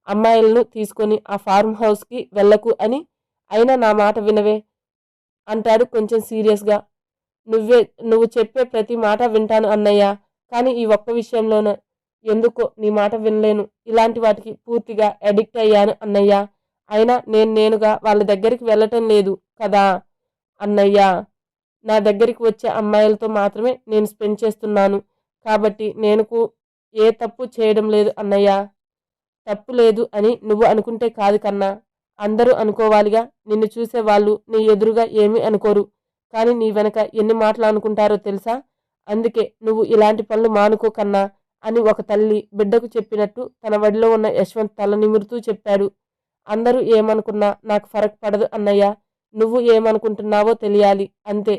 అమ్మాయిలను తీసుకొని ఆ ఫార్మ్ హౌస్కి వెళ్ళకు అని. అయినా నా మాట వినవే అంటాడు కొంచెం సీరియస్గా. నువ్వు చెప్పే ప్రతి మాట వింటాను అన్నయ్య, కానీ ఈ ఒక్క విషయంలోనే ఎందుకో నీ మాట వినలేను. ఇలాంటి వాటికి పూర్తిగా అడిక్ట్ అయ్యాను అన్నయ్య. అయినా నేనుగా వాళ్ళ దగ్గరికి వెళ్ళటం లేదు కదా అన్నయ్య. నా దగ్గరికి వచ్చే అమ్మాయిలతో మాత్రమే నేను స్పెండ్ చేస్తున్నాను. కాబట్టి నేను ఏ తప్పు చేయడం లేదు అన్నయ్య. తప్పు లేదు అని నువ్వు అనుకుంటే కాదు కన్నా, అందరూ అనుకోవాలిగా. నిన్ను చూసే వాళ్ళు నీ ఎదురుగా ఏమీ అనుకోరు, కానీ నీ వెనక ఎన్ని మాటలు అనుకుంటారో తెలుసా? అందుకే నువ్వు ఇలాంటి పనులు మానుకో కన్నా అని ఒక తల్లి బిడ్డకు చెప్పినట్టు తన వడిలో ఉన్న యశ్వంత్ తల నిమురుతూ చెప్పాడు. అందరూ ఏమనుకున్నా నాకు ఫరక్ పడదు అన్నయ్య. నువ్వు ఏమనుకుంటున్నావో తెలియాలి అంతే.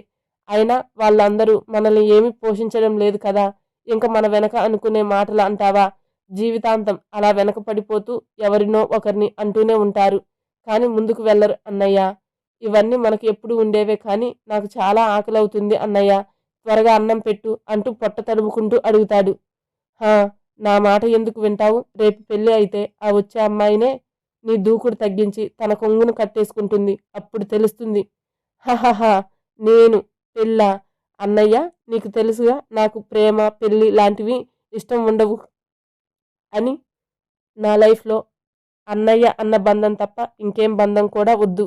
అయినా వాళ్ళందరూ మనల్ని ఏమీ పోషించడం లేదు కదా, ఇంకా మన వెనక అనుకునే మాటలు అంటావా? జీవితాంతం అలా వెనక పడిపోతూ ఎవరినో ఒకరిని అంటూనే ఉంటారు, కానీ ముందుకు వెళ్ళరు అన్నయ్య. ఇవన్నీ మనకు ఎప్పుడు ఉండేవే కానీ నాకు చాలా ఆకలి అవుతుంది అన్నయ్య, త్వరగా అన్నం పెట్టు అంటూ పొట్ట తడుముకుంటూ అడుగుతాడు. హా, నా మాట ఎందుకు వింటావు? రేపు పెళ్ళి అయితే ఆ వచ్చే అమ్మాయినే నీ దూకుడు తగ్గించి తన కొంగును కట్టేసుకుంటుంది. అప్పుడు తెలుస్తుంది. హహహా, నేను పెళ్ళా? అన్నయ్య, నీకు తెలుసుగా నాకు ప్రేమ పెళ్ళి లాంటివి ఇష్టం ఉండవు అని. నా లైఫ్లో అన్నయ్య అన్న బంధం తప్ప ఇంకేం బంధం కూడా వద్దు.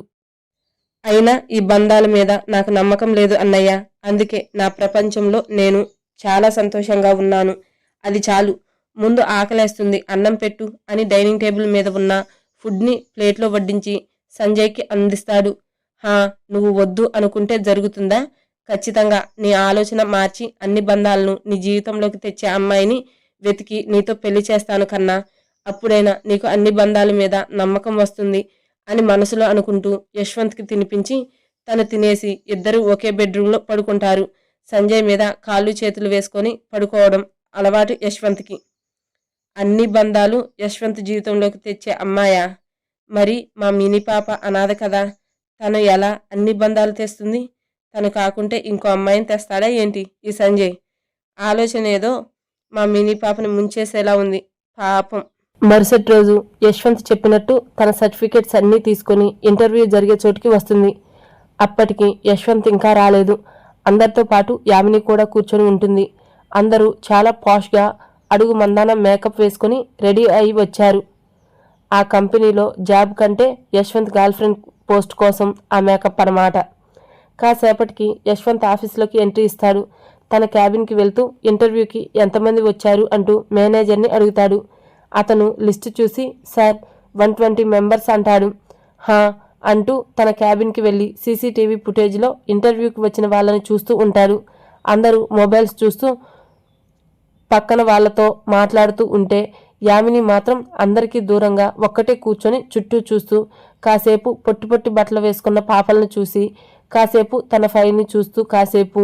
అయినా ఈ బంధాల మీద నాకు నమ్మకం లేదు అన్నయ్య. అందుకే నా ప్రపంచంలో నేను చాలా సంతోషంగా ఉన్నాను. అది చాలు. ముందు ఆకలేస్తుంది, అన్నం పెట్టు అని డైనింగ్ టేబుల్ మీద ఉన్న ఫుడ్ని ప్లేట్లో వడ్డించి సంజయ్కి అందిస్తాడు. హా, నువ్వు వద్దు అనుకుంటే జరుగుతుందా? ఖచ్చితంగా నీ ఆలోచన మార్చి అన్ని బంధాలను నీ జీవితంలోకి తెచ్చే అమ్మాయిని వెతికి నీతో పెళ్లి చేస్తాను కన్నా. అప్పుడైనా నీకు అన్ని బంధాల మీద నమ్మకం వస్తుంది అని మనసులో అనుకుంటూ యశ్వంత్కి తినిపించి తను తినేసి ఇద్దరు ఒకే బెడ్రూమ్లో పడుకుంటారు. సంజయ్ మీద కాళ్ళు చేతులు వేసుకొని పడుకోవడం అలవాటు యశ్వంత్కి. అన్ని బంధాలు యశ్వంత్ జీవితంలోకి తెచ్చే అమ్మాయా? మరి మా మినీ పాప అనాథ కదా, తను ఎలా అన్ని బంధాలు తెస్తుంది? తను కాకుంటే ఇంకో అమ్మాయిని తెస్తాడా ఏంటి ఈ సంజయ్? ఆలోచన ఏదో మా మినీ పాపని ముంచేసేలా ఉంది పాపం. మరుసటి రోజు యశ్వంత్ చెప్పినట్టు తన సర్టిఫికెట్స్ అన్నీ తీసుకొని ఇంటర్వ్యూ జరిగే చోటుకి వస్తుంది. అప్పటికి యశ్వంత్ ఇంకా రాలేదు. అందరితో పాటు యామిని కూడా కూర్చొని ఉంటుంది. అందరూ చాలా పాష్గా అడుగు మందాన మేకప్ వేసుకొని రెడీ అయి వచ్చారు. ఆ కంపెనీలో జాబ్ కంటే యశ్వంత్ గర్ల్ ఫ్రెండ్ పోస్ట్ కోసం ఆ మేకప్ అన్నమాట. కాసేపటికి యశ్వంత్ ఆఫీస్లోకి ఎంట్రీ ఇస్తాడు. తన క్యాబిన్కి వెళ్తూ ఇంటర్వ్యూకి ఎంతమంది వచ్చారు అంటూ మేనేజర్ని అడుగుతాడు. అతను లిస్టు చూసి సార్ 120 మెంబర్స్ అంటాడు. హా అంటూ తన క్యాబిన్కి వెళ్ళి సీసీటీవీ ఫుటేజ్లో ఇంటర్వ్యూకి వచ్చిన వాళ్ళని చూస్తూ ఉంటాడు. అందరూ మొబైల్స్ చూస్తూ పక్కన వాళ్ళతో మాట్లాడుతూ ఉంటే యామిని మాత్రం అందరికీ దూరంగా ఒక్కటే కూర్చొని చుట్టూ చూస్తూ కాసేపు పొట్టి పొట్టి బట్టలు వేసుకున్న పాపలను చూసి కాసేపు తన ఫైల్ని చూస్తూ కాసేపు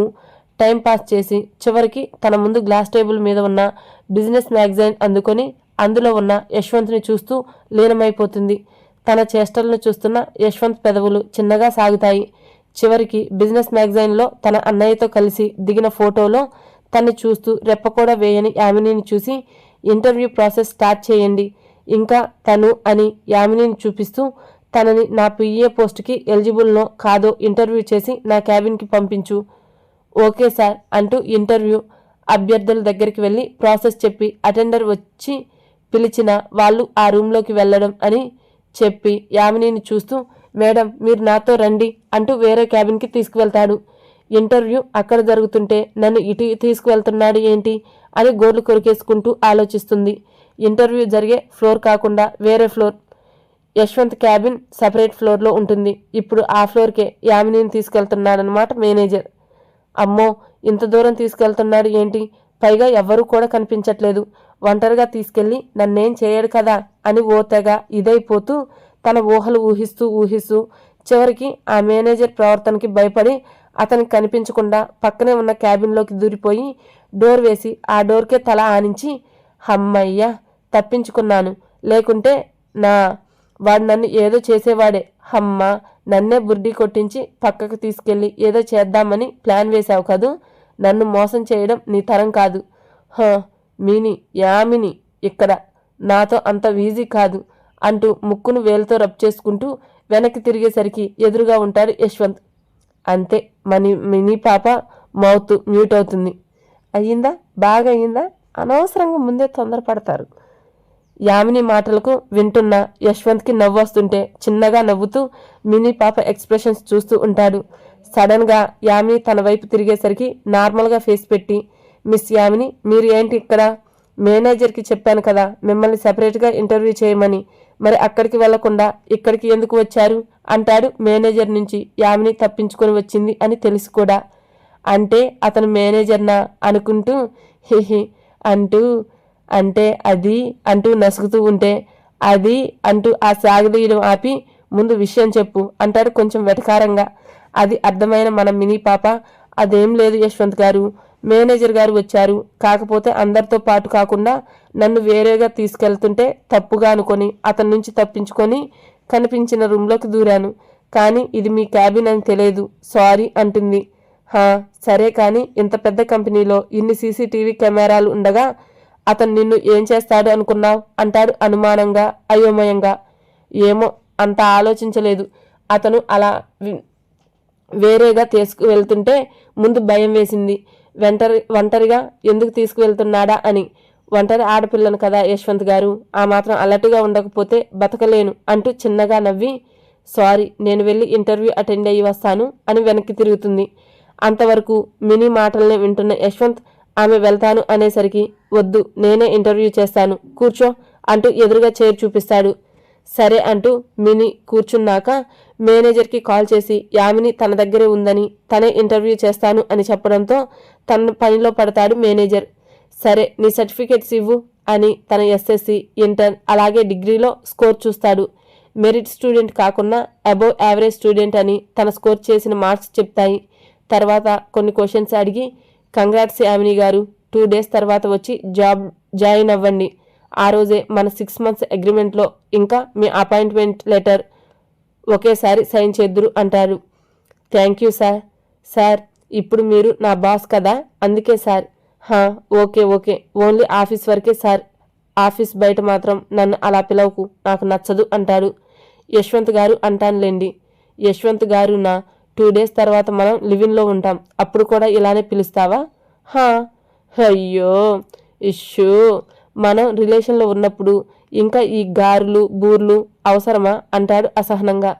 టైం పాస్ చేసి చివరికి తన ముందు గ్లాస్ టేబుల్ మీద ఉన్న బిజినెస్ మ్యాగజైన్ అందుకొని అందులో ఉన్న యశ్వంత్ని చూస్తూ లీనమైపోతుంది. తన చేష్టలను చూస్తున్న యశ్వంత్ పెదవులు చిన్నగా సాగుతాయి. చివరికి బిజినెస్ మ్యాగజైన్లో తన అన్నయ్యతో కలిసి దిగిన ఫోటోలో తన్ని చూస్తూ రెప్ప కూడా వేయని యామినిని చూసి ఇంటర్వ్యూ ప్రాసెస్ స్టార్ట్ చేయండి, ఇంకా తను అని యామినిని చూపిస్తూ తనని నా పిఏ పోస్ట్కి ఎలిజిబుల్నో కాదో ఇంటర్వ్యూ చేసి నా క్యాబిన్కి పంపించు. ఓకే సార్ అంటూ ఇంటర్వ్యూ అభ్యర్థుల దగ్గరికి వెళ్ళి ప్రాసెస్ చెప్పి అటెండర్ వచ్చి పిలిచిన వాళ్ళు ఆ రూమ్లోకి వెళ్ళడం అని చెప్పి యామినిని చూస్తూ మేడం మీరు నాతో రండి అంటూ వేరే క్యాబిన్కి తీసుకువెళ్తాడు. ఇంటర్వ్యూ అక్కడ జరుగుతుంటే నన్ను ఇటు తీసుకువెళ్తున్నాడు ఏంటి అని గోర్లు కొరికేసుకుంటూ ఆలోచిస్తుంది. ఇంటర్వ్యూ జరిగే ఫ్లోర్ కాకుండా వేరే ఫ్లోర్, యశ్వంత్ క్యాబిన్ సపరేట్ ఫ్లోర్లో ఉంటుంది. ఇప్పుడు ఆ ఫ్లోర్కే యామినిని తీసుకెళ్తున్నాడనమాట మేనేజర్. అమ్మో, ఇంత దూరం తీసుకెళ్తున్నాడు ఏంటి, పైగా ఎవ్వరూ కూడా కనిపించట్లేదు, ఒంటరిగా తీసుకెళ్ళి నన్నేం చేయడు కదా అని ఓ తెగ ఇదైపోతూ తన ఊహలు ఊహిస్తూ చివరికి ఆ మేనేజర్ ప్రవర్తనకి భయపడి అతనికి కనిపించకుండా పక్కనే ఉన్న క్యాబిన్లోకి దూరిపోయి డోర్ వేసి ఆ డోర్కే తల ఆనించి హమ్మయ్య తప్పించుకున్నాను, లేకుంటే వాడు నన్ను ఏదో చేసేవాడే, హమ్మ నన్నే బుర్డి కొట్టించి పక్కకు తీసుకెళ్ళి ఏదో చేద్దామని ప్లాన్ వేశావు కదూ, నన్ను మోసం చేయడం నీ తరం కాదు. యామిని ఇక్కడ నాతో అంత ఈజీ కాదు అంటూ ముక్కును వేలుతో రబ్ చేసుకుంటూ వెనక్కి తిరిగేసరికి ఎదురుగా ఉంటాడు యశ్వంత్. అంతే, మినీ పాప మౌత్ మ్యూట్ అవుతుంది. అయ్యిందా, బాగా అయ్యిందా, అనవసరంగా ముందే తొందరపడతారు. యామిని మాటలకు వింటున్న యశ్వంత్కి నవ్వు వస్తుంటే చిన్నగా నవ్వుతూ మినీ పాప ఎక్స్ప్రెషన్స్ చూస్తూ ఉంటాడు. సడన్గా యామిని తన వైపు తిరిగేసరికి నార్మల్గా ఫేస్ పెట్టి మిస్ యామిని మీరు ఏంటి ఇక్కడ, మేనేజర్కి చెప్పాను కదా మిమ్మల్ని సెపరేట్గా ఇంటర్వ్యూ చేయమని, మరి అక్కడికి వెళ్లకుండా ఇక్కడికి ఎందుకు వచ్చారు అంటాడు. మేనేజర్ నుంచి యామిని తప్పించుకొని వచ్చింది అని తెలిసి కూడా. అంటే అతను మేనేజర్నా అనుకుంటూ హిహి అంటూ అంటే అది అంటూ నసుగుతూ ఉంటే అది అంటూ ఆ సాగదీయడం ఆపి ముందు విషయం చెప్పు అంటాడు కొంచెం వెటకారంగా. అది అర్థమైన మన మినీ పాప అదేం లేదు యశ్వంత్ గారు, మేనేజర్ గారు వచ్చారు, కాకపోతే అందరితో పాటు కాకుండా నన్ను వేరేగా తీసుకెళ్తుంటే తప్పుగా అనుకొని అతని నుంచి తప్పించుకొని కనిపించిన రూమ్లోకి దూరాను. కానీ ఇది మీ క్యాబిన్ అని తెలియదు, సారీ అంటుంది. సరే కానీ ఇంత పెద్ద కంపెనీలో ఇన్ని సీసీటీవీ కెమెరాలు ఉండగా అతను నిన్ను ఏం చేస్తాడు అనుకున్నావు అంటాడు అనుమానంగా, అయోమయంగా. ఏమో, అంత ఆలోచించలేదు. అతను అలా వేరేగా తీసుకువెళ్తుంటే ముందు భయం వేసింది. ఒంటరిగా ఎందుకు తీసుకువెళ్తున్నాడా అని. ఒంటరి ఆడపిల్లను కదా యశ్వంత్ గారు, ఆ మాత్రం అలర్ట్గా ఉండకపోతే బతకలేను అంటూ చిన్నగా నవ్వి, సారీ, నేను వెళ్ళి ఇంటర్వ్యూ అటెండ్ అయ్యి వస్తాను అని వెనక్కి తిరుగుతుంది. అంతవరకు మినీ మాటల్ని వింటున్న యశ్వంత్ ఆమె వెళ్తాను అనేసరికి, వద్దు, నేనే ఇంటర్వ్యూ చేస్తాను, కూర్చో అంటూ ఎదురుగా చైర్ చూపిస్తాడు. సరే అంటూ మినీ కూర్చున్నాక మేనేజర్కి కాల్ చేసి యామిని తన దగ్గరే ఉందని, తనే ఇంటర్వ్యూ చేస్తాను అని చెప్పడంతో తన పనిలో పడతాడు మేనేజర్. సరే, నీ సర్టిఫికేట్స్ ఇవ్వు అని తన ఎస్ఎస్సి, ఇంటర్ అలాగే డిగ్రీలో స్కోర్ చూస్తాడు. మెరిట్ స్టూడెంట్ కాకుండా అబోవ్ యావరేజ్ స్టూడెంట్ అని తన స్కోర్ చేసిన మార్క్స్ చెప్తాయి. తర్వాత కొన్ని క్వశ్చన్స్ అడిగి, కంగ్రాట్స్ యామిని గారు, 2 days తర్వాత వచ్చి జాయిన్ అవ్వండి. ఆ రోజే మన 6 months అగ్రిమెంట్లో ఇంకా మీ అపాయింట్మెంట్ లెటర్ ఒకేసారి సైన్ చేద్దురు అంటారు. Thank you sir. సార్, ఇప్పుడు మీరు నా బాస్ కదా, అందుకే సార్. ఓకే, ఓన్లీ ఆఫీస్ వరకే సార్, ఆఫీస్ బయట మాత్రం నన్ను అలా పిలవకు, నాకు నచ్చదు అంటాడు. యశ్వంత్ గారు అంటానులేండి. యశ్వంత్ గారు, నా 2 days తర్వాత మనం లివిన్లో ఉంటాం, అప్పుడు కూడా ఇలానే పిలుస్తావా? అయ్యో ఇష్యూ, మనం రిలేషన్లో ఉన్నప్పుడు ఇంకా ఈ గారులు బూర్లు అవసరమా అంటాడు అసహనంగా.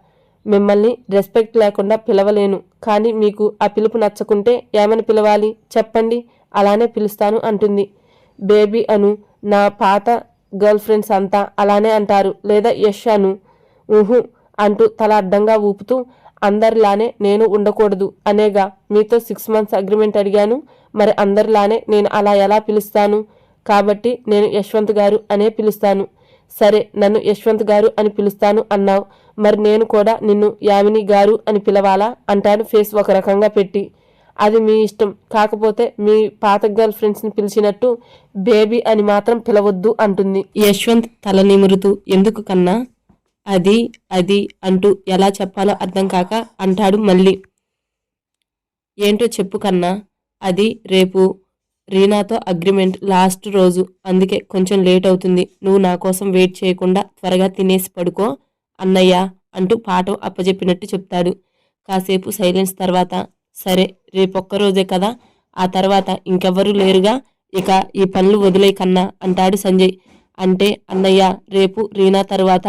మిమ్మల్ని రెస్పెక్ట్ లేకుండా పిలవలేను, కానీ మీకు ఆ పిలుపు నచ్చకుంటే ఏమని పిలవాలి చెప్పండి, అలానే పిలుస్తాను అంటుంది. బేబీ అను, నా పాత గర్ల్ ఫ్రెండ్స్ అంతా అలానే అంటారు, లేదా యష్ అను. అంటూ తల అడ్డంగా ఊపుతూ, అందరిలానే నేను ఉండకూడదు అనేగా మీతో 6 months అగ్రిమెంట్ అడిగాను, మరి అందరిలానే నేను అలా ఎలా పిలుస్తాను? కాబట్టి నేను యశ్వంత్ గారు అనే పిలుస్తాను. సరే, నన్ను యశ్వంత్ గారు అని పిలుస్తాను అన్నావు, మరి నేను కూడా నిన్ను యామిని గారు అని పిలవాలా అంటాడు ఫేస్ ఒక రకంగా పెట్టి. అది మీ ఇష్టం, కాకపోతే మీ పాత గర్ల్ ఫ్రెండ్స్ని పిలిచినట్టు బేబీ అని మాత్రం పిలవద్దు అంటుంది. యశ్వంత్ తల నిమురుతూ, ఎందుకు కన్నా? అది అంటూ ఎలా చెప్పాలో అర్థం కాక అంటాడు మళ్ళీ. ఏంటో చెప్పు కన్నా. అది రేపు రీనాతో అగ్రిమెంట్ లాస్ట్ రోజు, అందుకే కొంచెం లేట్ అవుతుంది. నువ్వు నా కోసం వెయిట్ చేయకుండా త్వరగా తినేసి పడుకో అన్నయ్య అంటూ పాఠం అప్పచెప్పినట్టు చెప్తాడు. కాసేపు సైలెన్స్ తర్వాత, సరే, రేపొక్కరోజే కదా, ఆ తర్వాత ఇంకెవ్వరూ లేరుగా, ఇక ఈ పనులు వదిలే కన్నా అంటాడు సంజయ్. అంటే అన్నయ్య, రేపు రీనా తర్వాత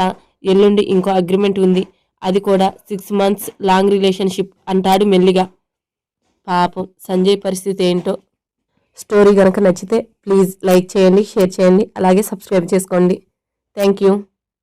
ఎల్లుండి ఇంకో అగ్రిమెంట్ ఉంది, అది కూడా 6 months లాంగ్ రిలేషన్షిప్ అంటాడు మెల్లిగా. పాపం సంజయ్ పరిస్థితి ఏంటో. స్టోరీ కనుక నచ్చితే ప్లీజ్ లైక్ చేయండి, షేర్ చేయండి, అలాగే సబ్స్క్రైబ్ చేసుకోండి. Thank you.